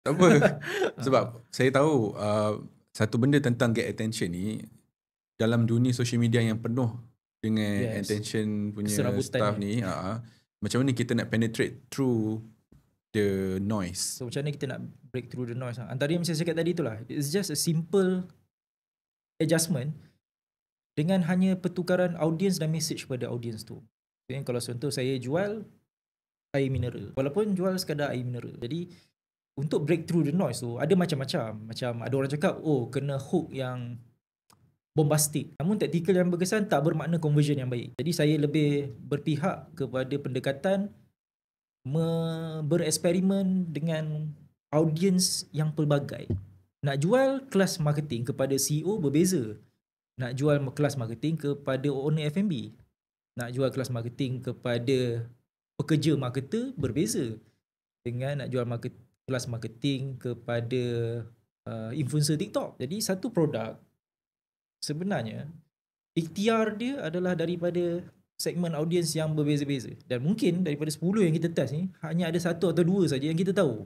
Tak apa. Sebab saya tahu satu benda tentang get attention ni, dalam dunia social media yang penuh dengan Yes. attention punya Keserabutan stuff ni. ni, macam mana kita nak penetrate through the noise. So macam mana kita nak break through the noise. Antara yang saya cakap tadi itulah, it's just a simple adjustment dengan hanya pertukaran audience dan message pada audience tu. Okay, kalau contoh saya jual air mineral, walaupun jual sekadar air mineral, jadi untuk break through the noise tu ada macam-macam. Macam ada orang cakap, oh kena hook yang bombastic, namun taktikal yang berkesan tak bermakna conversion yang baik. Jadi saya lebih berpihak kepada pendekatan bereksperimen dengan audience yang pelbagai. Nak jual kelas marketing kepada CEO berbeza, nak jual kelas marketing kepada owner F&B, nak jual kelas marketing kepada pekerja marketer berbeza dengan nak jual kelas marketing kepada influencer TikTok. Jadi satu produk sebenarnya ikhtiar dia adalah daripada segmen audience yang berbeza-beza, dan mungkin daripada 10 yang kita test ni hanya ada 1 atau 2 saja yang kita tahu.